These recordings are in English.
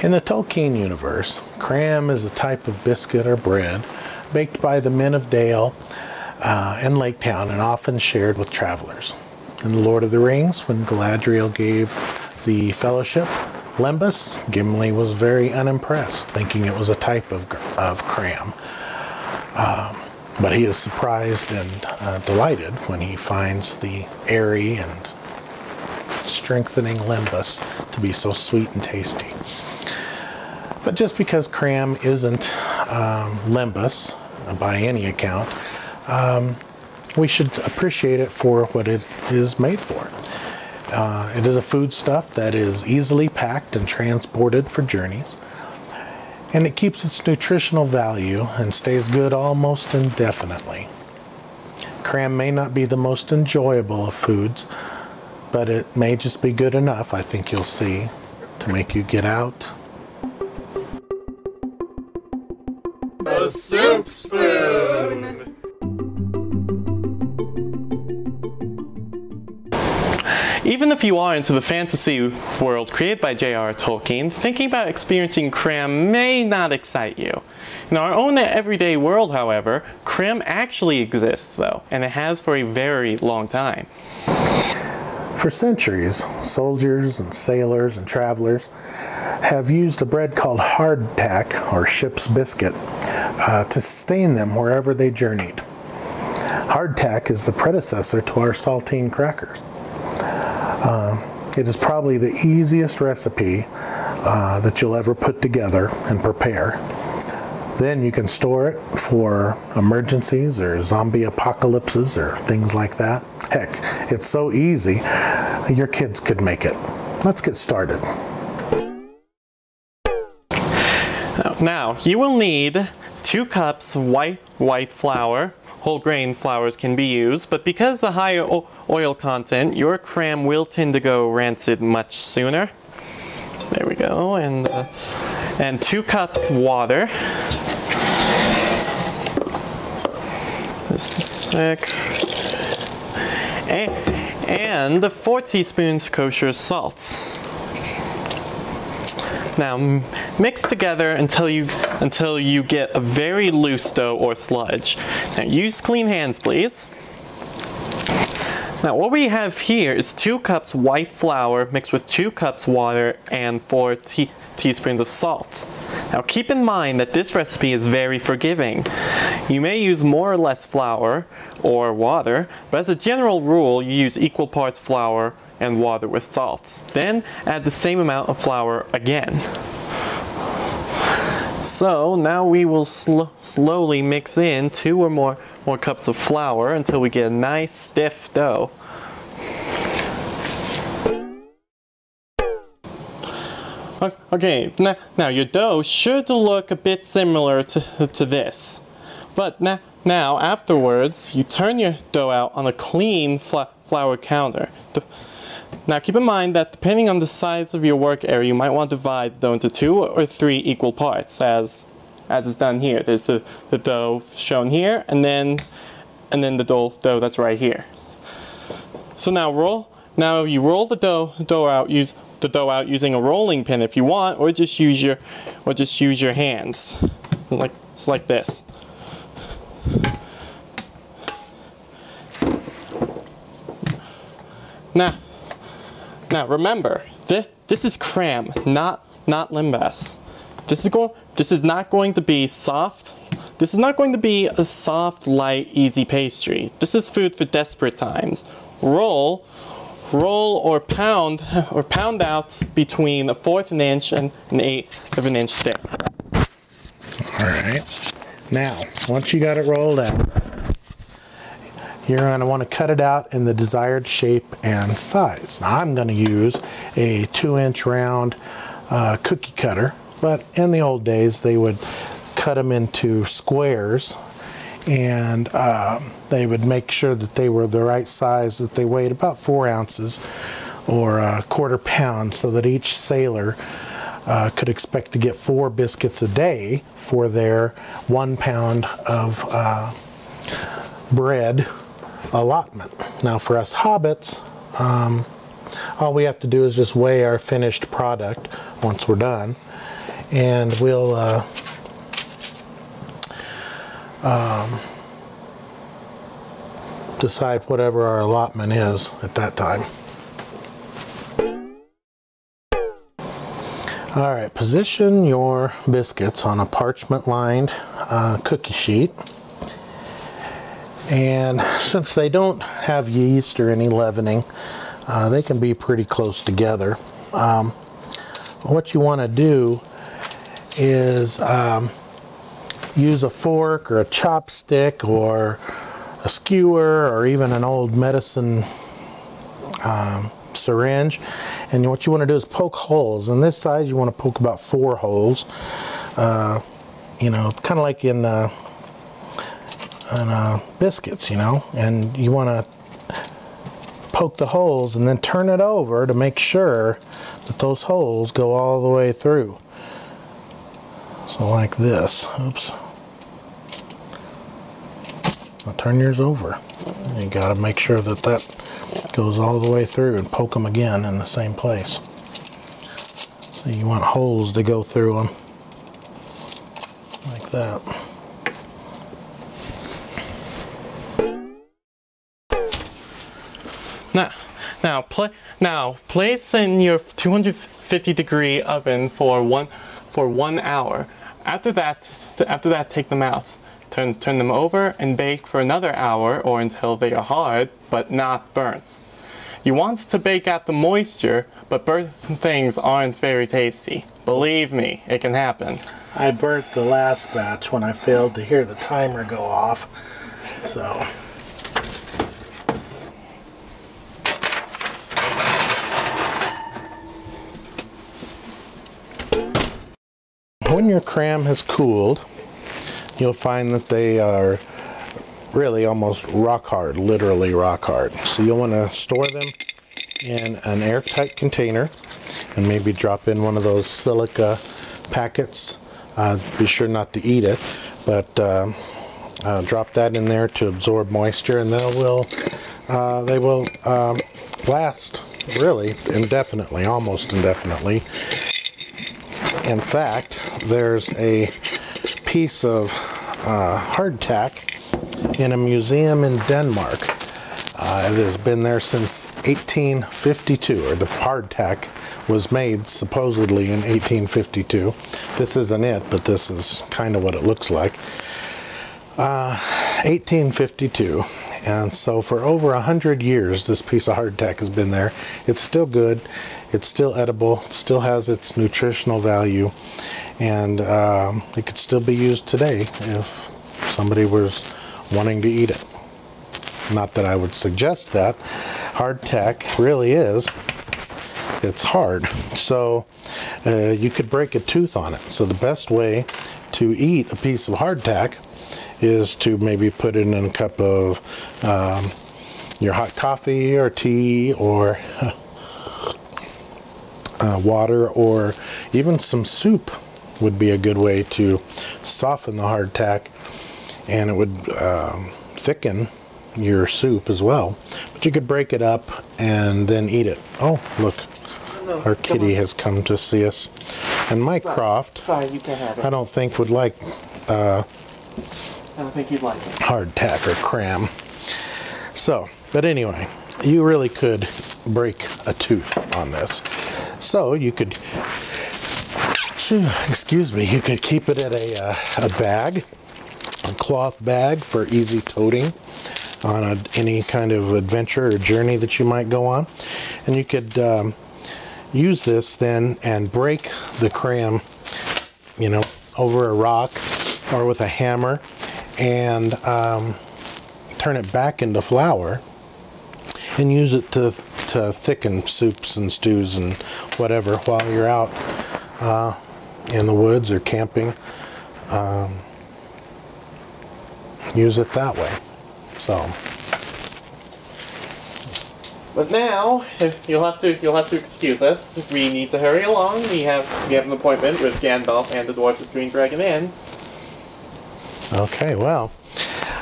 In the Tolkien universe, cram is a type of biscuit or bread baked by the men of Dale and Lake Town and often shared with travelers. In The Lord of the Rings, when Galadriel gave the Fellowship Lembas, Gimli was very unimpressed, thinking it was a type of cram. But he is surprised and delighted when he finds the airy and strengthening lembas to be so sweet and tasty. But just because cram isn't lembas by any account, we should appreciate it for what it is made for. It is a foodstuff that is easily packed and transported for journeys, and it keeps its nutritional value and stays good almost indefinitely. Cram may not be the most enjoyable of foods, but it may just be good enough, I think you'll see, to make you get out a soup spoon! Even if you are into the fantasy world created by J.R.R. Tolkien, thinking about experiencing cram may not excite you. In our own everyday world, however, cram actually exists though, and it has for a very long time. For centuries, soldiers and sailors and travelers have used a bread called hardtack, or ship's biscuit, to sustain them wherever they journeyed. Hardtack is the predecessor to our saltine crackers. It is probably the easiest recipe that you'll ever put together and prepare. Then you can store it for emergencies or zombie apocalypses or things like that. Heck, it's so easy, your kids could make it. Let's get started. Now, you will need 2 cups of white flour. Whole grain flours can be used, but because of the higher oil content, your cram will tend to go rancid much sooner. There we go, and 2 cups water. Just a sec. And 4 teaspoons kosher salt. Now mix together until you get a very loose dough or sludge. Now use clean hands, please. Now what we have here is 2 cups white flour mixed with 2 cups water and 4 teaspoons of salt. Now keep in mind that this recipe is very forgiving. You may use more or less flour or water, but as a general rule you use equal parts flour and water with salt. Then add the same amount of flour again. So now we will slowly mix in 2 or more cups of flour until we get a nice stiff dough. Okay, now your dough should look a bit similar to this. But now afterwards, you turn your dough out on a clean flour counter. Now keep in mind that depending on the size of your work area, you might want to divide the dough into 2 or 3 equal parts, as is done here. There's the dough shown here, and then the dough that's right here. So now you roll the dough out. Use the dough out using a rolling pin if you want, or just use your hands, like this. Now remember, this is cram, not lembas. This is not going to be soft. This is not going to be a soft, light, easy pastry. This is food for desperate times. Roll or pound out between 1/4 of an inch and 1/8 of an inch thick. All right. Now, once you got it rolled out, you're going to want to cut it out in the desired shape and size. Now, I'm going to use a 2-inch round cookie cutter, but in the old days they would cut them into squares, and they would make sure that they were the right size, that they weighed about 4 ounces or 1/4 pound, so that each sailor could expect to get 4 biscuits a day for their 1 pound of bread allotment. Now for us hobbits, all we have to do is just weigh our finished product once we're done, and we'll decide whatever our allotment is at that time. All right, position your biscuits on a parchment-lined cookie sheet. And since they don't have yeast or any leavening, they can be pretty close together. What you want to do is use a fork or a chopstick or a skewer or even an old medicine syringe, and what you want to do is poke holes. In this size you want to poke about 4 holes, you know, kind of like in biscuits, you know, and you want to poke the holes and then turn it over to make sure that those holes go all the way through. So like this. Oops. Now turn yours over. You got to make sure that that goes all the way through, and poke them again in the same place. So you want holes to go through them like that. Now place in your 250-degree oven for one hour. After that, take them out. Turn them over and bake for another hour or until they are hard but not burnt. You want to bake out the moisture, but burnt things aren't very tasty. Believe me, it can happen. I burnt the last batch when I failed to hear the timer go off, so. When your cram has cooled, you'll find that they are really almost rock hard, literally rock hard. So you'll want to store them in an airtight container and maybe drop in one of those silica packets. Be sure not to eat it, but drop that in there to absorb moisture, and they will last really indefinitely, almost indefinitely. In fact, there's a piece of hardtack in a museum in Denmark. It has been there since 1852, or the hardtack was made supposedly in 1852. This isn't it, but this is kind of what it looks like. 1852, and so for over 100 years this piece of hardtack has been there. It's still good, it's still edible, it still has its nutritional value, and it could still be used today if somebody was wanting to eat it. Not that I would suggest that. Hardtack really is, it's hard, so you could break a tooth on it. So the best way to eat a piece of hardtack is to maybe put it in a cup of your hot coffee or tea or water, or even some soup would be a good way to soften the hardtack, and it would thicken your soup as well. But you could break it up and then eat it. Oh, look, our kitty has come to see us. And Mycroft, Sorry, you can't have it. I don't think would like I don't think you'd like it. hardtack or cram. So, but anyway, you really could break a tooth on this. So you could, excuse me, you could keep it at a bag, a cloth bag for easy toting on any kind of adventure or journey that you might go on. And you could use this then and break the cram, you know, over a rock or with a hammer, and turn it back into flour and use it to thicken soups and stews and whatever while you're out in the woods or camping. Use it that way. So, but now you'll have to excuse us. We need to hurry along. We have an appointment with Gandalf and the Dwarves of Green Dragon Inn. okay, well,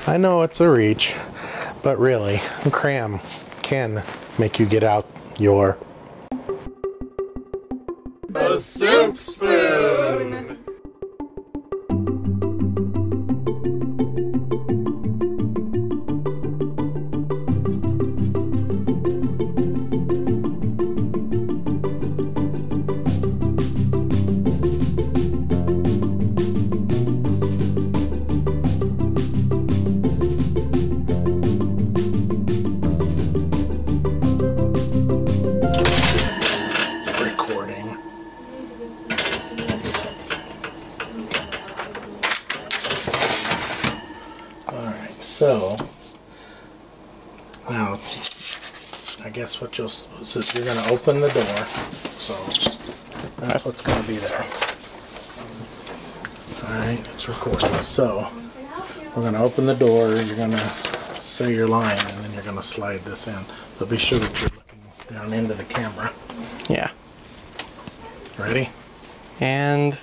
I know it's a reach, but really, cram can make you get out your The A soup spoon. Recording. Alright, so now I guess what you're going to open the door, so that's what's going to be there. Alright, it's recording. So we're going to open the door, you're going to say your line, and then you're going to slide this in. But be sure that you're looking down into the camera. Yeah. Ready? And